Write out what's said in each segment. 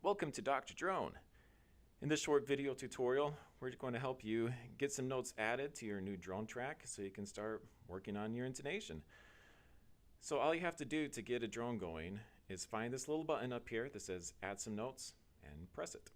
Welcome to Dr. Drone. In this short video tutorial, we're going to help you get some notes added to your new drone track so you can start working on your intonation. So all you have to do to get a drone going is find this little button up here that says Add Some Notes and press it.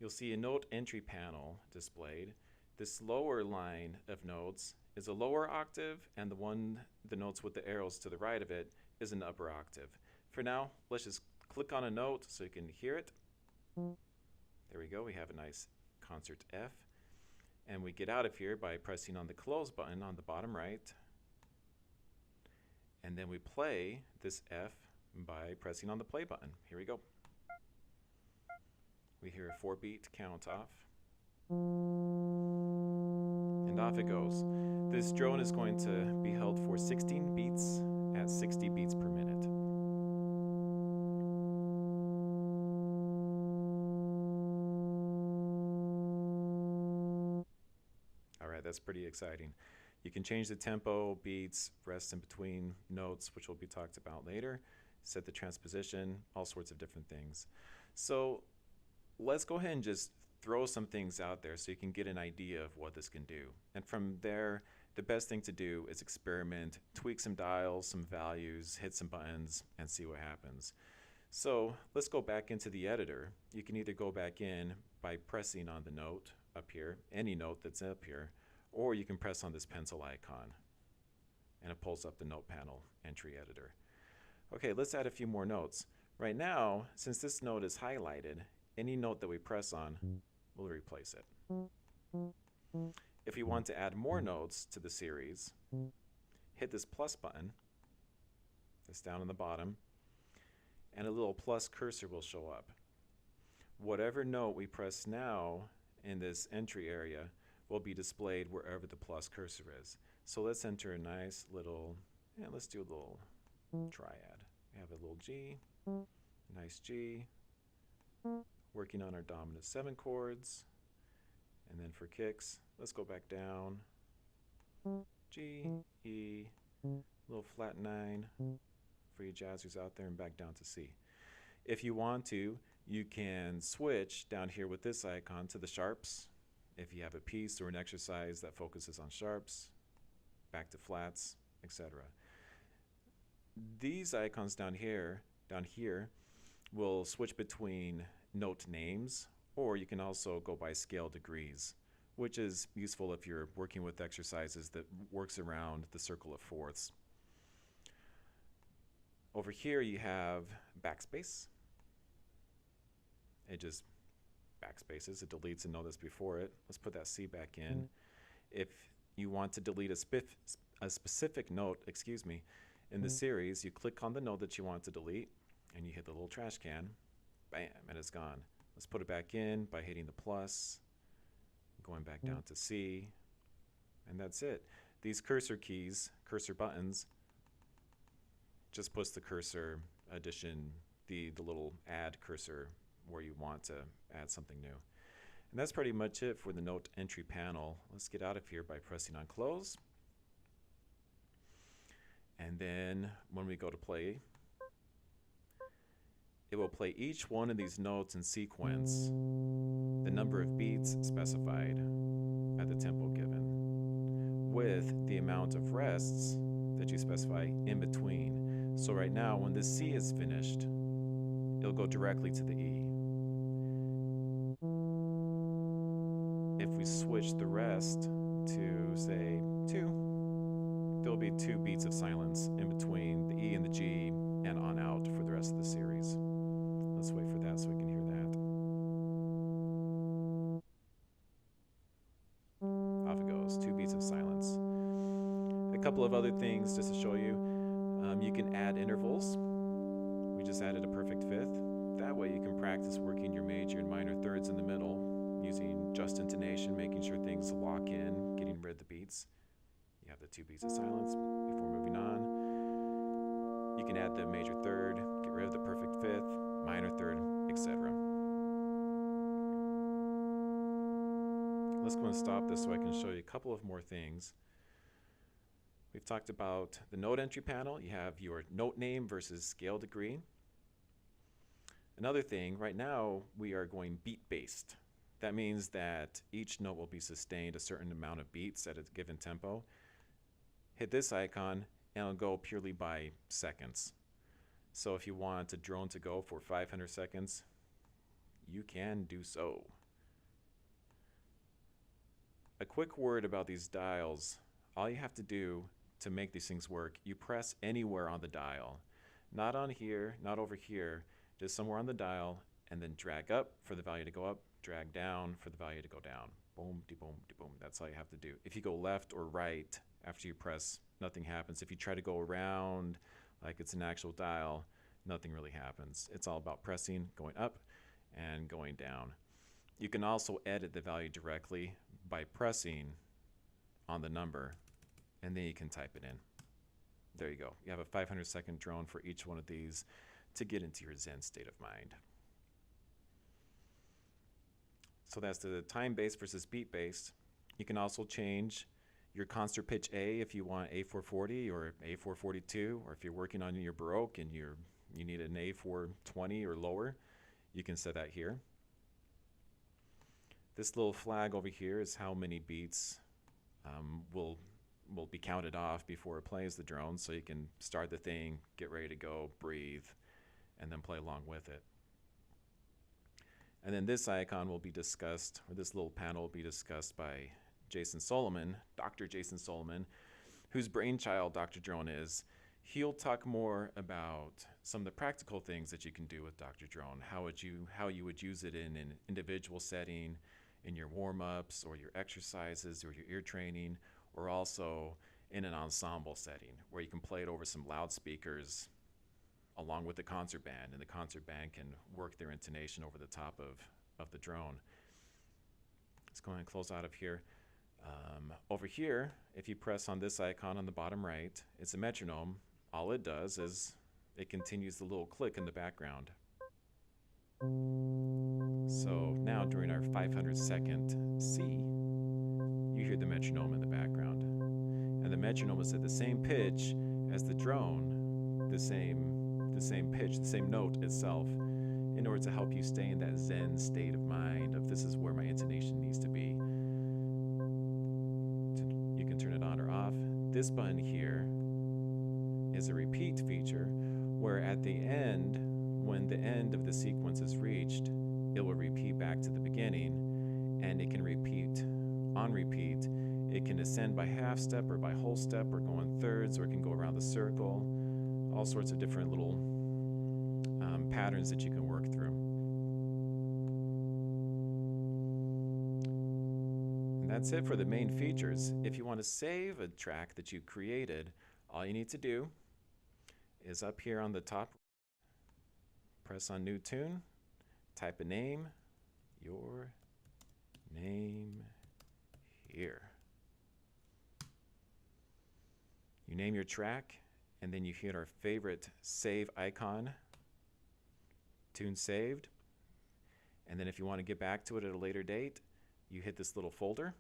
You'll see a note entry panel displayed. This lower line of notes is a lower octave, and the notes with the arrows to the right of it is an upper octave. For now, let's just click on a note so you can hear it. There we go, we have a nice concert F. And we get out of here by pressing on the close button on the bottom right. And then we play this F by pressing on the play button. Here we go. We hear a 4-beat count off. And off it goes. This drone is going to be held for 16 beats at 60 beats per minute. Alright, that's pretty exciting. You can change the tempo, beats, rest in between notes, which will be talked about later, set the transposition, all sorts of different things. So let's go ahead and just throw some things out there so you can get an idea of what this can do. And from there, the best thing to do is experiment, tweak some dials, some values, hit some buttons, and see what happens. So let's go back into the editor. You can either go back in by pressing on the note up here, any note that's up here, or you can press on this pencil icon and it pulls up the note panel entry editor. Okay, let's add a few more notes. Right now, since this note is highlighted, any note that we press on will replace it. If you want to add more notes to the series, hit this plus button. It's down on the bottom, and a little plus cursor will show up. Whatever note we press now in this entry area will be displayed wherever the plus cursor is. So let's enter a nice little, let's do a little triad. We have a little G, nice G, working on our dominant 7 chords, and then for kicks, let's go back down, G, E, little flat 9 for you jazzers out there, and back down to C. If you want to, you can switch down here with this icon to the sharps. If you have a piece or an exercise that focuses on sharps, back to flats, etc. These icons down here will switch between note names, or you can also go by scale degrees, which is useful if you're working with exercises that works around the circle of fourths. Over here you have backspace. It just backspaces, it deletes a note that's before it. Let's put that C back in. If you want to delete a specific note, in the series, you click on the note that you want to delete and you hit the little trash can, bam, and it's gone. Let's put it back in by hitting the plus, going back down to C, and that's it. These cursor keys, cursor buttons, just puts the cursor addition, the little add cursor where you want to add something new. And that's pretty much it for the note entry panel. Let's get out of here by pressing on close. And then when we go to play, it will play each one of these notes in sequence, the number of beats specified at the tempo given, with the amount of rests that you specify in between. So right now, when this C is finished, it'll go directly to the E. If we switch the rest to, say, 2, there'll be 2 beats of silence in between the E and the G and on out for the rest of the series. Let's wait for that so we can hear that. Off it goes, 2 beats of silence. A couple of other things just to show you. You can add intervals. We just added a perfect fifth. That way you can practice working your major and minor thirds in the middle, using just intonation, making sure things lock in, getting rid of the beats. You have the 2 beats of silence before moving on. You can add the major third, get rid of the perfect fifth, minor third, etc. Let's go and stop this so I can show you a couple of more things. We've talked about the note entry panel. You have your note name versus scale degree. Another thing, right now we are going beat-based. That means that each note will be sustained a certain amount of beats at a given tempo. Hit this icon and it'll go purely by seconds. So if you want a drone to go for 500 seconds, you can do so. A quick word about these dials. All you have to do to make these things work, you press anywhere on the dial. Not on here, not over here, just somewhere on the dial, and then drag up for the value to go up, drag down for the value to go down. Boom, de-boom, de-boom. That's all you have to do. If you go left or right after you press, nothing happens. If you try to go around like it's an actual dial, nothing really happens. It's all about pressing, going up, and going down. You can also edit the value directly by pressing on the number, and then you can type it in. There you go. You have a 500-second drone for each one of these to get into your Zen state of mind. So that's the time-based versus beat-based. You can also change your concert pitch A if you want A440 or A442, or if you're working on your Baroque and you need an A420 or lower, you can set that here. This little flag over here is how many beats will be counted off before it plays the drone, so you can start the thing, get ready to go, breathe, and then play along with it. And then this icon will be discussed, or this little panel will be discussed by Jason Solomon, Dr. Jason Solomon, whose brainchild DrDrone is. He'll talk more about some of the practical things that you can do with DrDrone, how you would use it in an individual setting, in your warm-ups or your exercises or your ear training, or also in an ensemble setting where you can play it over some loudspeakers along with the concert band, and the concert band can work their intonation over the top of the drone. Let's go ahead and close out of here. Over here, if you press on this icon on the bottom right, it's a metronome. All it does is it continues the little click in the background. So now during our 500-second C, you hear the metronome in the background. And the metronome is at the same pitch as the drone, the same pitch, the same note itself, in order to help you stay in that Zen state of mind of this is where my intonation needs to be. You can turn it on or off. This button here is a repeat feature where at the end, when the end of the sequence is reached, it will repeat back to the beginning, and it can repeat on repeat. It can ascend by half step or by whole step or go in thirds, or it can go around the circle. All sorts of different little patterns that you can work through. And that's it for the main features. If you want to save a track that you created, all you need to do is up here on the top, press on New Tune, type a name, your name here. You name your track, and then you hit our favorite save icon, tune saved. And then if you want to get back to it at a later date, you hit this little folder.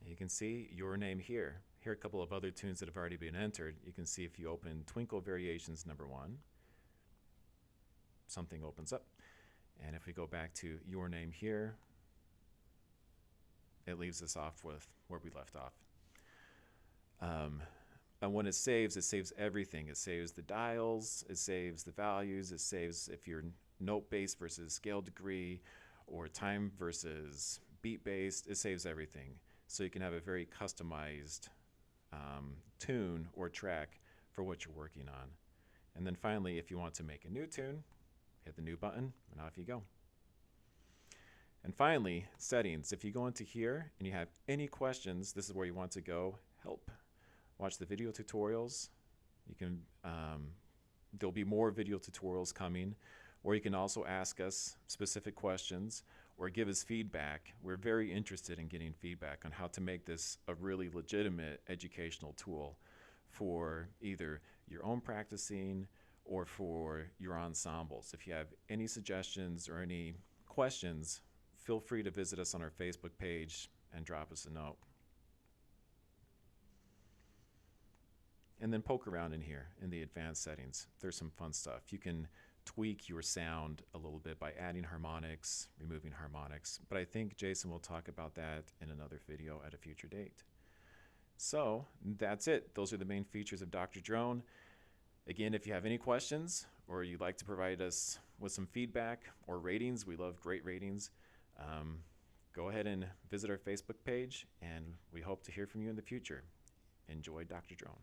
And you can see your name here. Here are a couple of other tunes that have already been entered. You can see if you open Twinkle Variations #1, something opens up. And if we go back to your name here, it leaves us off with where we left off. And when it saves everything. It saves the dials, it saves the values, it saves if you're note-based versus scale degree, or time versus beat-based, it saves everything. So you can have a very customized tune or track for what you're working on. And then finally, if you want to make a new tune, hit the new button, and off you go. And finally, settings. If you go into here and you have any questions, this is where you want to go, help. Watch the video tutorials. You can, there'll be more video tutorials coming, or you can also ask us specific questions or give us feedback. We're very interested in getting feedback on how to make this a really legitimate educational tool for either your own practicing or for your ensembles. If you have any suggestions or any questions, feel free to visit us on our Facebook page and drop us a note. And then poke around in here in the advanced settings. There's some fun stuff. You can tweak your sound a little bit by adding harmonics, removing harmonics, but I think Jason will talk about that in another video at a future date. So that's it. Those are the main features of Dr. Drone. Again, if you have any questions or you'd like to provide us with some feedback or ratings, we love great ratings. Go ahead and visit our Facebook page, and we hope to hear from you in the future. Enjoy Dr. Drone.